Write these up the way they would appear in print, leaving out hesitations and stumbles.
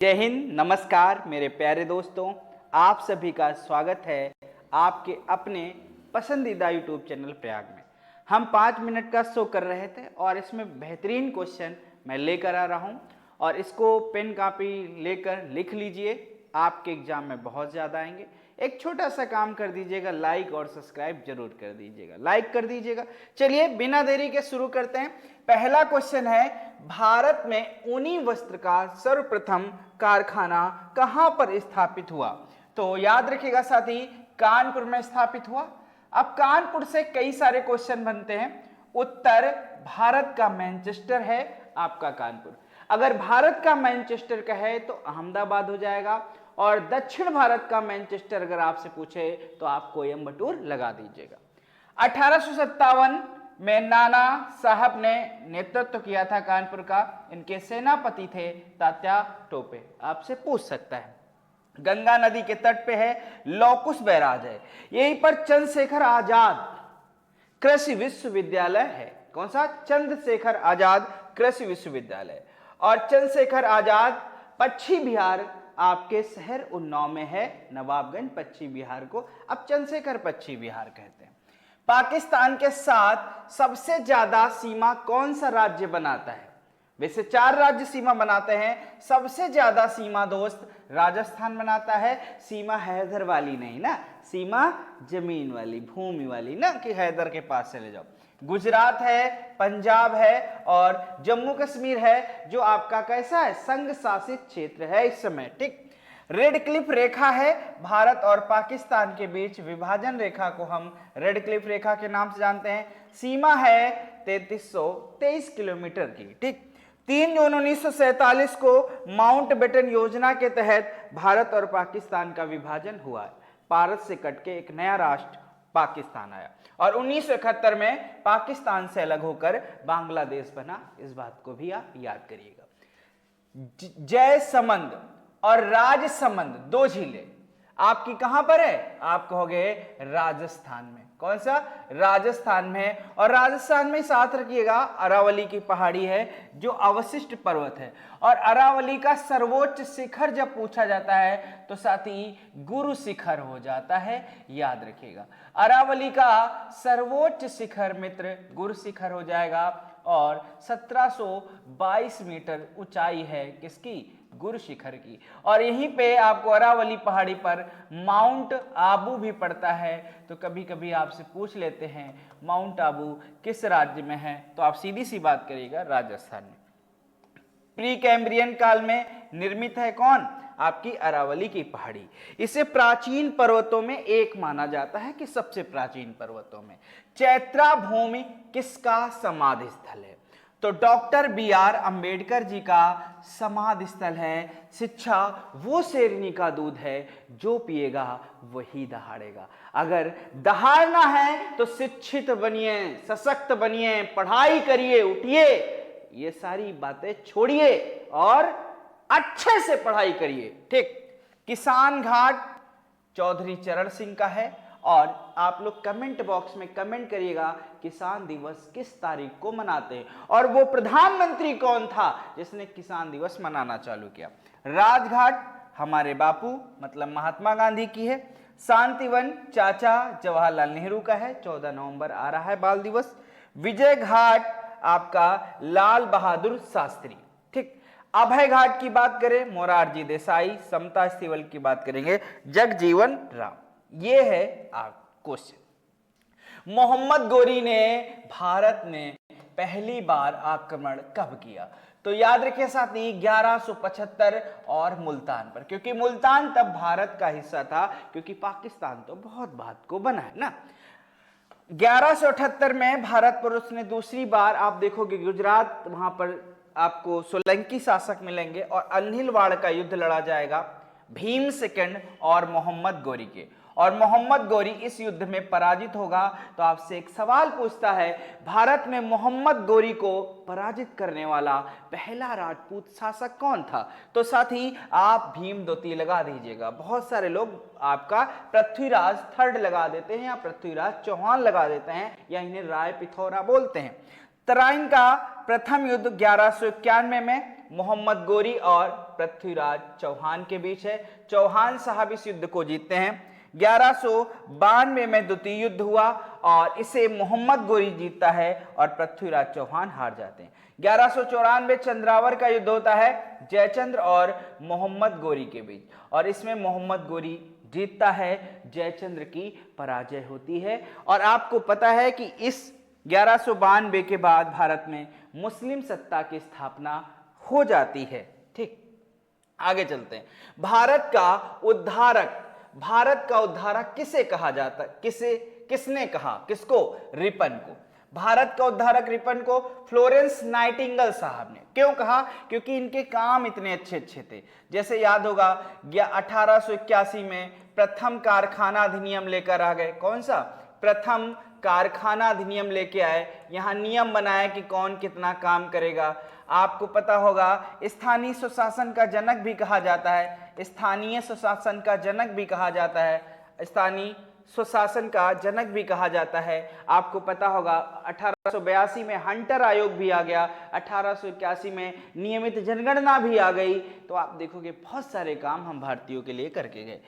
जय हिंद, नमस्कार मेरे प्यारे दोस्तों। आप सभी का स्वागत है आपके अपने पसंदीदा यूट्यूब चैनल प्रयाग में। हम 5 मिनट का शो कर रहे थे और इसमें बेहतरीन क्वेश्चन मैं लेकर आ रहा हूं और इसको पेन कापी लेकर लिख लीजिए। आपके एग्जाम में बहुत ज़्यादा आएंगे। एक छोटा सा काम कर दीजिएगा, लाइक और सब्सक्राइब जरूर कर दीजिएगा, लाइक कर दीजिएगा। चलिए बिना देरी के शुरू करते हैं। पहला क्वेश्चन है, भारत में ऊनी वस्त्र का सर्वप्रथम कारखाना कहां पर स्थापित हुआ? तो याद रखिएगा साथी, कानपुर में स्थापित हुआ। अब कानपुर से कई सारे क्वेश्चन बनते हैं। उत्तर भारत का मैनचेस्टर है आपका कानपुर। अगर भारत का मैनचेस्टर का है तो अहमदाबाद हो जाएगा, और दक्षिण भारत का मैनचेस्टर अगर आपसे पूछे तो आप कोयम्बटूर लगा दीजिएगा। 1857 में नाना साहब ने नेतृत्व किया था कानपुर का। इनके सेनापति थे तात्या टोपे। आपसे पूछ सकता है, गंगा नदी के तट पे है, लौकुश बैराज है, यहीं पर चंद्रशेखर आजाद कृषि विश्वविद्यालय है। कौन सा? चंद्रशेखर आजाद कृषि विश्वविद्यालय। और चंद्रशेखर आजाद पश्चिम बिहार आपके शहर उन्नाव में है, नवाबगंज पश्चिम बिहार को अब चंद्रशेखर पश्चिम बिहार कहते हैं। पाकिस्तान के साथ सबसे ज्यादा सीमा कौन सा राज्य बनाता है? वैसे 4 राज्य सीमा बनाते हैं, सबसे ज्यादा सीमा दोस्त राजस्थान बनाता है। सीमा हैदर वाली नहीं ना, सीमा जमीन वाली, भूमि वाली ना, कि हैदर के पास चले जाओ। गुजरात है, पंजाब है और जम्मू कश्मीर है, जो आपका कैसा है, संघ शासित क्षेत्र है इस समय। ठीक, रेड क्लिफ रेखा है भारत और पाकिस्तान के बीच, विभाजन रेखा को हम रेड क्लिफ रेखा के नाम से जानते हैं। सीमा है 3323 किलोमीटर की। ठीक, 3 जून 1947 को माउंट बेटन योजना के तहत भारत और पाकिस्तान का विभाजन हुआ। भारत से कट के एक नया राष्ट्र पाकिस्तान आया और 1971 में पाकिस्तान से अलग होकर बांग्लादेश बना। इस बात को भी आप याद करिएगा। जयसमंद और राजसमंद 2 झीलें आपकी कहां पर है? आप कहोगे राजस्थान में। कौन सा? राजस्थान में। और राजस्थान में साथ रखिएगा, अरावली की पहाड़ी है जो अवशिष्ट पर्वत है। और अरावली का सर्वोच्च शिखर जब पूछा जाता है तो साथी गुरु शिखर हो जाता है, याद रखिएगा। अरावली का सर्वोच्च शिखर मित्र गुरु शिखर हो जाएगा और 1722 मीटर ऊंचाई है किसकी? गुरु शिखर की। और यहीं पे आपको अरावली पहाड़ी पर माउंट आबू भी पड़ता है। तो कभी कभी आपसे पूछ लेते हैं माउंट आबू किस राज्य में है, तो आप सीधी सी बात करिएगा, राजस्थान में। प्री कैम्ब्रियन काल में निर्मित है कौन? आपकी अरावली की पहाड़ी। इसे प्राचीन पर्वतों में एक माना जाता है कि सबसे प्राचीन पर्वतों में। चैत्रा भूमि किसका समाधि स्थल है? तो डॉक्टर BR अंबेडकर जी का समाधि स्थल है। शिक्षा वो शेरनी का दूध है, जो पिएगा वही दहाड़ेगा। अगर दहाड़ना है तो शिक्षित बनिए, सशक्त बनिए, पढ़ाई करिए, उठिए, ये सारी बातें छोड़िए और अच्छे से पढ़ाई करिए। ठीक, किसान घाट चौधरी चरण सिंह का है। और आप लोग कमेंट बॉक्स में कमेंट करिएगा किसान दिवस किस तारीख को मनाते हैं और वो प्रधानमंत्री कौन था जिसने किसान दिवस मनाना चालू किया। राजघाट हमारे बापू मतलब महात्मा गांधी की है। शांतिवन चाचा जवाहरलाल नेहरू का है, 14 नवंबर आ रहा है बाल दिवस। विजय घाट आपका लाल बहादुर शास्त्री। ठीक, अभय घाट की बात करें मोरारजी देसाई, समता स्थल की बात करेंगे जगजीवन राम। ये है क्वेश्चन। मोहम्मद गोरी ने भारत में पहली बार आक्रमण कब किया? तो याद रखिए साथी 1175 और मुल्तान पर, क्योंकि मुल्तान तब भारत का हिस्सा था, क्योंकि पाकिस्तान तो बहुत बात को बना है ना। 1178 में भारत पर उसने दूसरी बार, आप देखोगे गुजरात, वहां पर आपको सोलंकी शासक मिलेंगे और अनिलवाड़ का युद्ध लड़ा जाएगा भीम सेकंड और मोहम्मद गोरी के। और मोहम्मद गोरी इस युद्ध में पराजित होगा। तो आपसे एक सवाल पूछता है, भारत में मोहम्मद गोरी को पराजित करने वाला पहला राजपूत शासक कौन था? तो साथी आप भीम दोती लगा दीजिएगा। बहुत सारे लोग आपका पृथ्वीराज थर्ड लगा देते हैं या पृथ्वीराज चौहान लगा देते हैं या इन्हें राय पिथौरा बोलते हैं। तराइन का प्रथम युद्ध 1191 में मोहम्मद गोरी और पृथ्वीराज चौहान के बीच है। चौहान साहब इस युद्ध को जीतते हैं। 1192 में द्वितीय युद्ध हुआ और इसे मोहम्मद गोरी जीतता है और पृथ्वीराज चौहान हार जाते हैं। 1194 चंद्रावर का युद्ध होता है जयचंद्र और मोहम्मद गोरी के बीच, और इसमें मोहम्मद गोरी जीतता है, जयचंद्र की पराजय होती है। और आपको पता है कि इस 1192 के बाद भारत में मुस्लिम सत्ता की स्थापना हो जाती है। ठीक, आगे चलते हैं। भारत का उद्धारक किसे कहा जाता, किसने कहा, किसको? रिपन को। भारत का उद्धारक रिपन को फ्लोरेंस नाइटिंगेल साहब ने। क्यों कहा? क्योंकि इनके काम इतने अच्छे थे। जैसे याद होगा 1881 में प्रथम कारखाना अधिनियम लेकर आ गए। कौन सा? प्रथम कारखाना अधिनियम लेके आए। यहां नियम बनाए कि कौन कितना काम करेगा। आपको पता होगा स्थानीय स्वशासन का जनक भी कहा जाता है, स्थानीय स्वशासन का जनक भी कहा जाता है, स्थानीय स्वशासन का जनक भी कहा जाता है। आपको पता होगा 1882 में हंटर आयोग भी आ गया, 1881 में नियमित जनगणना भी आ गई। तो आप देखोगे बहुत सारे काम हम भारतीयों के लिए करके गए।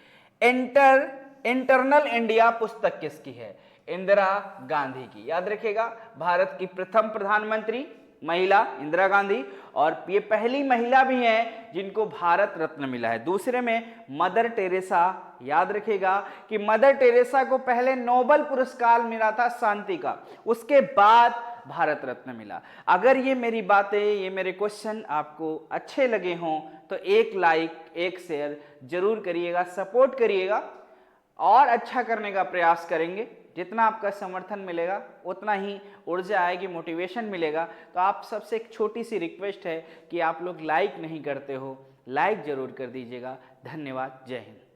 इंटरनल इंडिया पुस्तक किसकी है? इंदिरा गांधी की। याद रखिएगा, भारत की प्रथम प्रधानमंत्री महिला इंदिरा गांधी, और ये पहली महिला भी हैं जिनको भारत रत्न मिला है। दूसरे में मदर टेरेसा। याद रखिएगा कि मदर टेरेसा को पहले नोबेल पुरस्कार मिला था शांति का, उसके बाद भारत रत्न मिला। अगर ये मेरी बातें, ये मेरे क्वेश्चन आपको अच्छे लगे हों तो एक लाइक, एक शेयर जरूर करिएगा, सपोर्ट करिएगा और अच्छा करने का प्रयास करेंगे। जितना आपका समर्थन मिलेगा उतना ही ऊर्जा आएगी, मोटिवेशन मिलेगा। तो आप सबसे एक छोटी सी रिक्वेस्ट है कि आप लोग लाइक नहीं करते हो, लाइक जरूर कर दीजिएगा। धन्यवाद। जय हिंद।